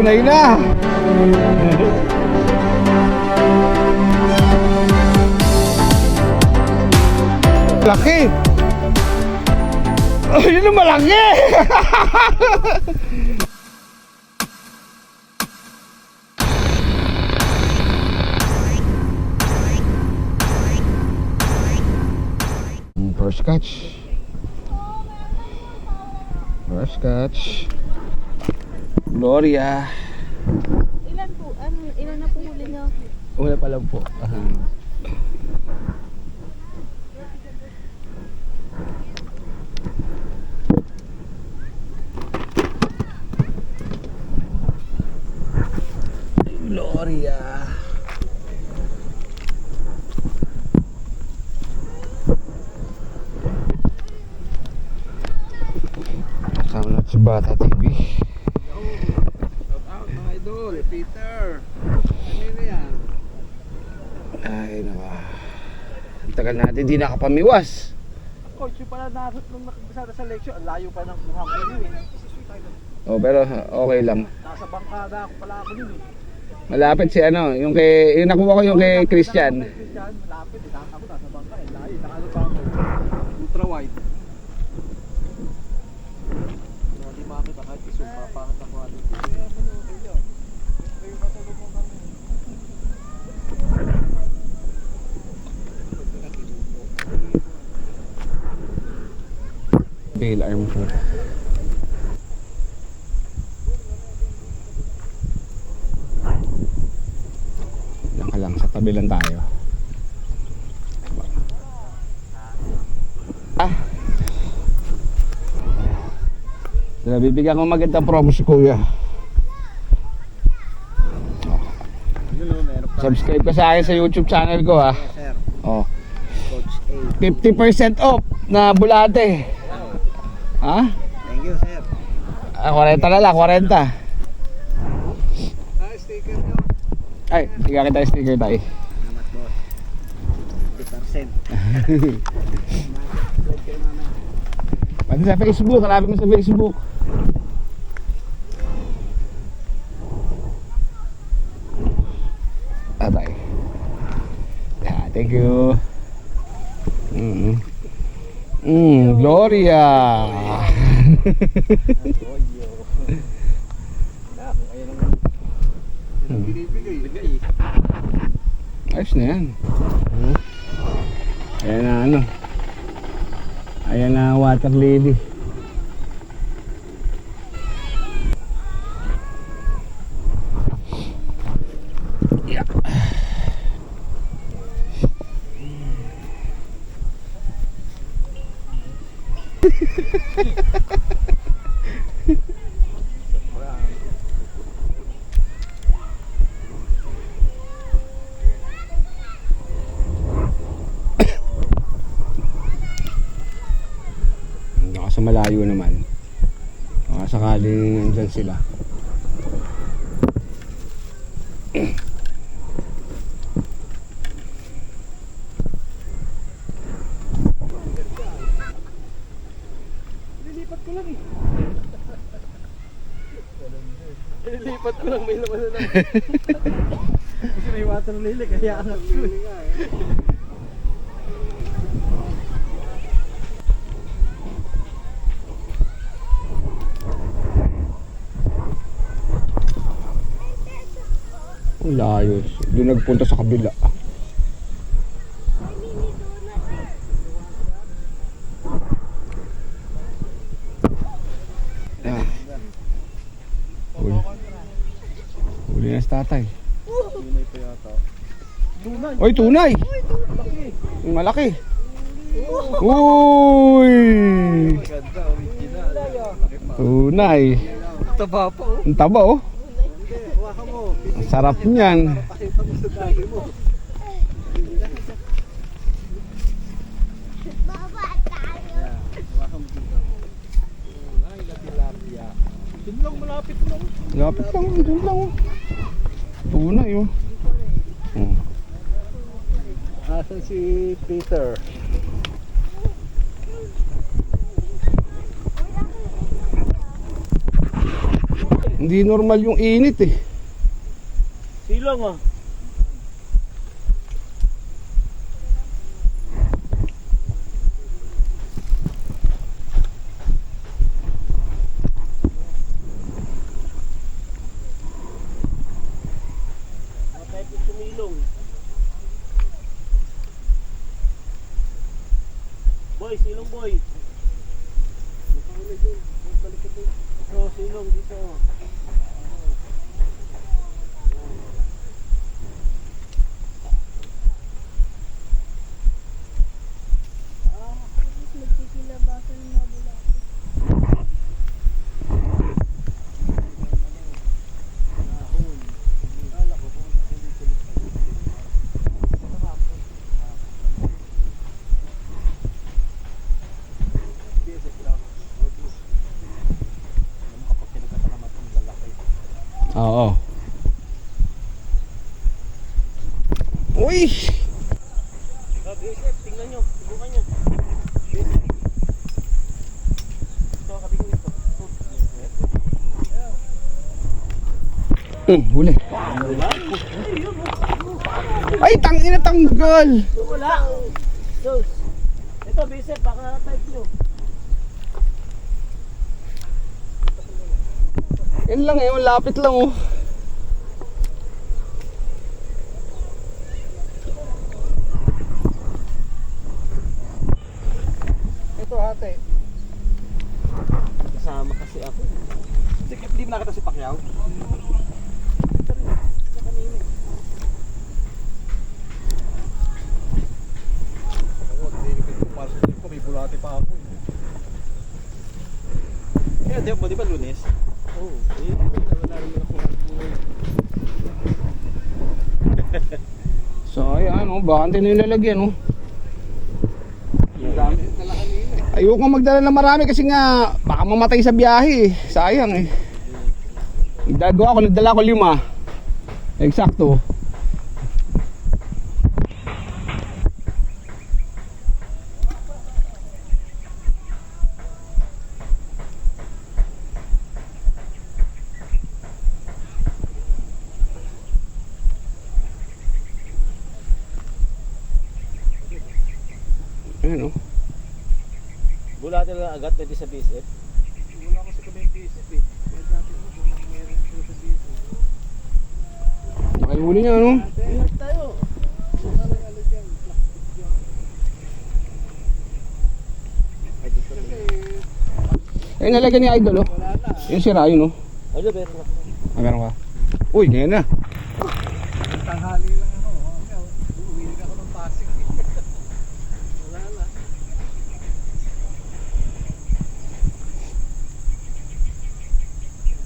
tunay na. Laki. Oh, yun ang malaki. First catch. First catch. Gloria. Ilan po? Ilan na po huli nyo? Wala pa lang po. Gloria. Kasama natin si Bata TV. Shout out mga idol, Peter. Ano yan? Ay naka. Ang tagal natin di nakapamiwas. Coach, yung pala nung nakabisada sa lecture, ang layo pa ng buhang ko yun eh. Oh, pero okay lang. Nasa bangkada ako pala ako yun eh. Malapit si ano, yung nakuha ko yung kay Christian. Christian, malapit eh. Ako nasa bangka eh. Layo, nakalo pa ako. Ultra wide. Hindi makakita kahit isong papangat ako. Kaya mo nung okay yun. Kayo matulog mo kami. Bail arm po. Diyan ka lang, sa tabi lang tayo. Bibigyan ko magandang promo si Kuya. Subscribe ka sa akin sa YouTube channel ko ha. Sir, Oh, Coach A. 50% off na bulate. Ha? Thank you, sir. 40 na lang, 40. Sticker nyo. Ay, sige kita sticker tayo. Salamat, boss. 50%. Pati sa Facebook, hanapin mo sa Facebook. Bye. Yeah, thank you. Gloria. Ayos na yan. Ayan na ano. Ayan na water lily. Yeah. Sa malayo naman. Sakaling nandyan sila. Lilipat ko lang eh. Lilipat ko lang, may laman na lang. Kasi may water lily, kaya angat ko eh. Ang layo. Doon nagpunta sa kabila. Ah. Huli na si tatay. Tunay pa yata. Tunay! Oy, tunay! Yung malaki. Uy! Maganda, original. Tunay. Taba pa oh. Ang taba oh. Hindi, hawakan mo. Ang sarap niyan. Pakita mo sa dami mo. Yan, hawakan mo dito. Ay, tilapia. Doon lang, malapit lang. Lapit lang, doon lang oh. Tunay oh. Oh. Asan si Peter? Hindi normal yung init eh. Silong ah. Matay po sumilong. Boy, silong boy. Oh, silong dito. Magkikilabasan ng mga bulate. Oo. Uy! Bishop, tingnan nyo. Subukan nyo. Ito, kabing nito. Huli. Ay, tangina tanggal. Wala. Sus. Ito, Bishop, baka type nyo. Yan lang eh, lapit lang oh. Ito, ate. Kasama kasi ako. Sige, hindi mo nakita si Pacquiao? Ito rin. Sa kanina. Ako, hindi ko pasok ko. May bulate pa ako. Kaya di ba Lunes? Oo. Wala naman ako. So ayan oh, baka na yung lalagyan oh. Ayoko magdala ng marami kasi nga baka mamatay sa biyahe eh. Sayang eh. Nagdala ko 5. Eksakto. Ayan oh. Bulate lang agad, pwede sa BSF? Wala kasi kami yung BSF eh. Kaya natin mo kung meron sila sa BSF. Nakahuli niya ano? Ingat tayo. Eh nalagyan ni Idol oh. Yung sira yun oh. Ano, meron ako. Ah, meron ka? Uy, ngayon na. Tanghali lang ako. Uuwi ako ng Pasig. Wala na.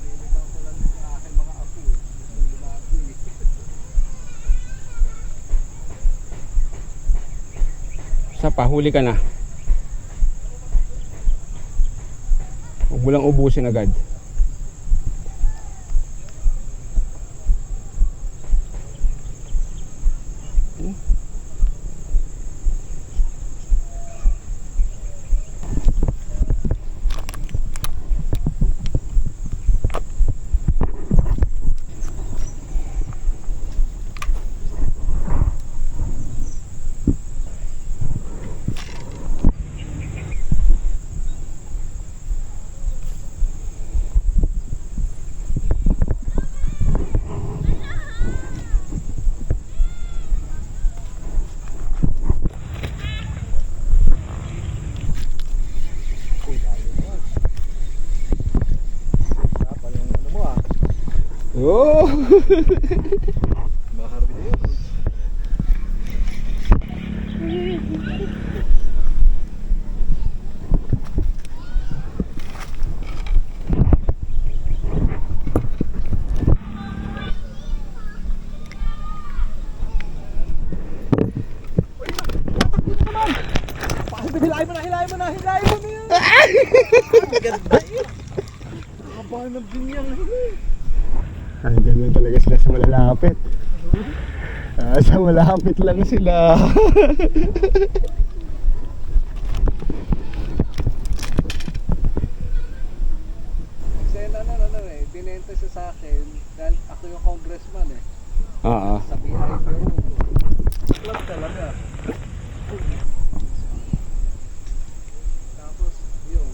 Nilibang ko lang yung aking mga apo eh. Yung lumago eh. Sa pahuli ka na. Huwag mo lang ubusin agad. Oh! Maharap na yun. Hilahin mo na yun! Ganda yun! Nakabahan ng binyang Andiyan lang talaga sila sa malalapit. Sa malapit lang sila. Kasi dinenta sa kasi sa akin, dahil ako yung congressman eh. Oo. Sa BI, pero club talaga. Tapos, yun,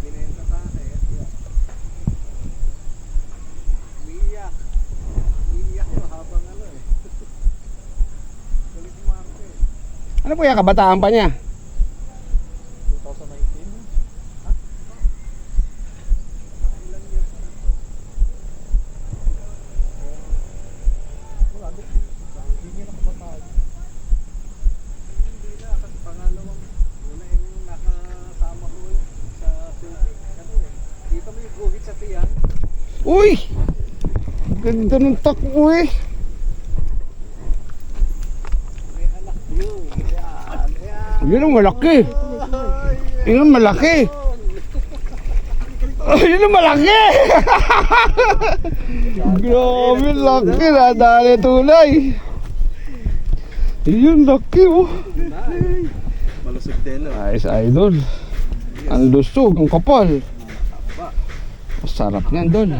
binenta sa akin. Umiiyak. Umiiyak yun habang ano eh. Galing kumarte eh. Ano po yung kabataan pa niya? 2019. Ilang years na to? Wala, hindi niya nakabataan. Hindi na, kasi pangalawang una yung nakasama ko sa Subic. Ano eh, kita mo yung guhit sa tiyan. Uy! Ganda ng takbo eh. May anak yun. Yan, yan. Yun ang malaki. Yun ang malaki. Oh, yun ang malaki. Grabe, laki na. Dali tulay. Yun, laki oh. Malusog din, no? Ayos, idol. Ang lusog, ang kapal. Masarap niyan, Dol.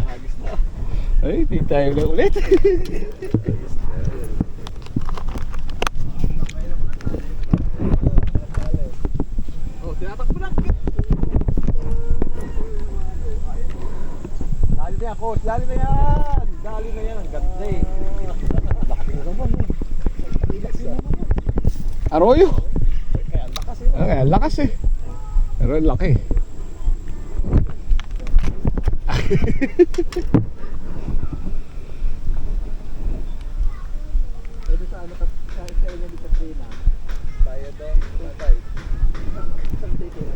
Ay, di tayo na ulit. Oh, tinatakbo lang. Dali na yan, coach. Dali na yan. Dali na yan. Ang ganda eh. Laki na naman eh. Arroyo. Kaya ang lakas eh. Ay, ang lakas eh. Pero ang laki. Pwede sa ano, sa inyo dito na. Tayo doon, 2-5. Isang tito na.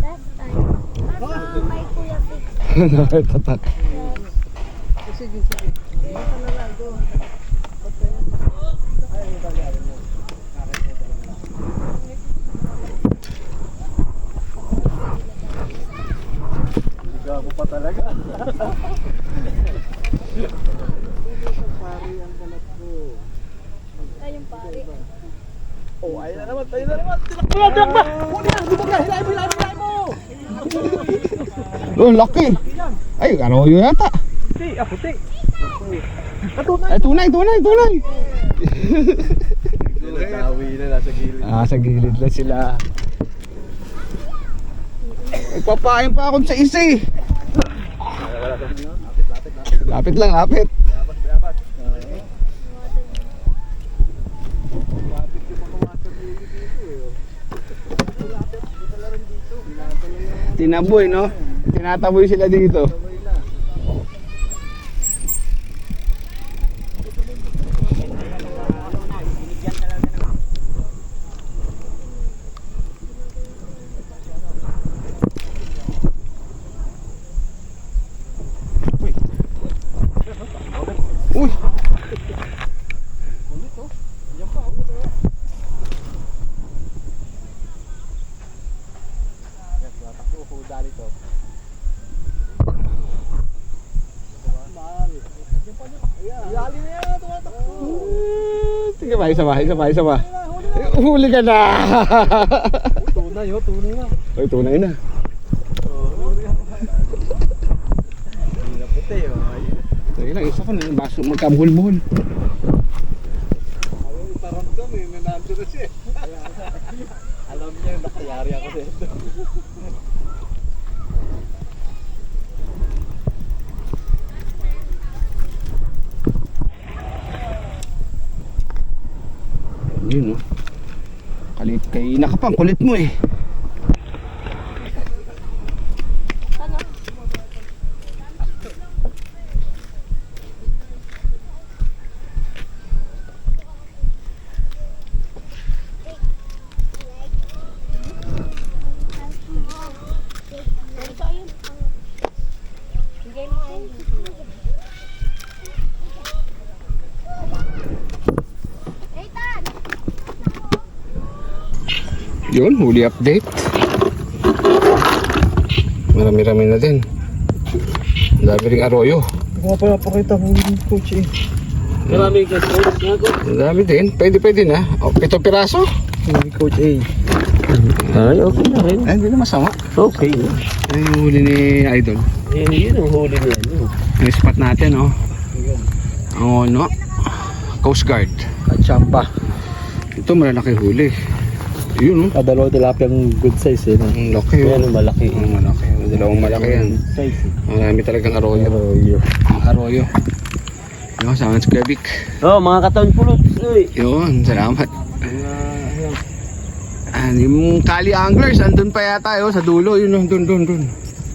Last time. May Kuya Fix. Nakatatak. Sige, sige. Baka na lang doon. Ay, may bayaran mo. Akin mo talaga. Ligaw mo pa talaga. Pari ang balat ko. Ayun pare. Oh, ayun na naman. Ayun na naman. Tinakbo na. Huli na. Dumaga. Hilahin mo. Hilahin mo. Hilahin mo. Oh, laki. Ay, arroyo yata. Puti. Ah, puti. Ay, tunay, tunay, tunay. Nagkawi na. Nasa gilid. Ah, sa gilid na sila. Nagpapain pa ako sa isa eh. Wala ka. Lapit, lapit, lapit. Lapit lang, lapit. Dapat, dapat. Lapit yung mga waterlily dito eh. Lapit, dito na rin dito. Binatala yung Tinaboy, no? Tinataboy sila dito. kamay na. Uy! Dali to. Mahal. Dali na yan, tumatakbo. Sige pa, isa pa, isa pa, isa pa. Huli ka na! Tunay, oh. Tunay na. Uy, tunay na. Hindi na puti, oh. Sige lang, isa ko na. Baso magkabuhol-buhol. Ayaw iparamdam eh, nanando na siya. Alam niya yung nakayari ako dito. Yun, no? Kalit kay nakapang, kulit mo eh. Ano? Ito yun. Bigay mo ayun. Ethan! Yun, huli update. Marami-rami na din. Ang dami ring arroyo. Hindi ko pa napakita huli ng coach eh. Marami ka coach nga ko. Ang dami din. Pwede na. O, 7 piraso. Huli coach A. Ay, okay na rin. Ay, hindi na masama. Okay. Ay, yung huli ni Idol. Eh, yun ang huli na ano. Yung spot natin, oh. Ang ano, Coast Guard. At champa. Ito malalaki huli. Yun, oh. Dalawa tilapiyang good size eh. No? Ang laki, oh. Yan ang malaki. Ang malaki. Dalawang malaki yan. Good size eh. Marami talagang arroyo. Arroyo. Ang arroyo. Yun, sama sa Kuya Vic. Oh, mga katawan pulot. Uy. Yun, salamat. Yung Kali Anglers, andun pa yata sa dulo. Yun, oh, dun.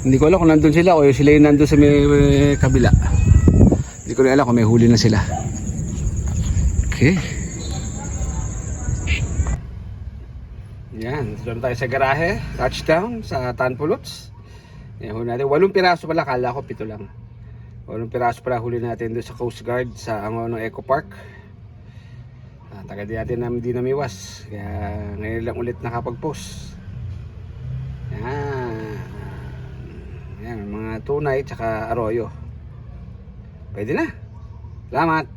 Hindi ko alam kung nandun sila o sila yung nandun sa may kabila. Hindi ko rin alam kung may huli na sila. Okay. Yan, doon tayo sa garahe. Touchdown sa Tanpulots. Yan, huli natin. 8 piraso pala, kala ko 7 lang. 8 piraso pala huli natin doon sa Coast Guard sa Angono Eco Park. Tagal din natin namin di namiwas. Kaya ngayon lang ulit nakapag-post. Yan, mga tunay tsaka arroyo. Pwede na. Salamat.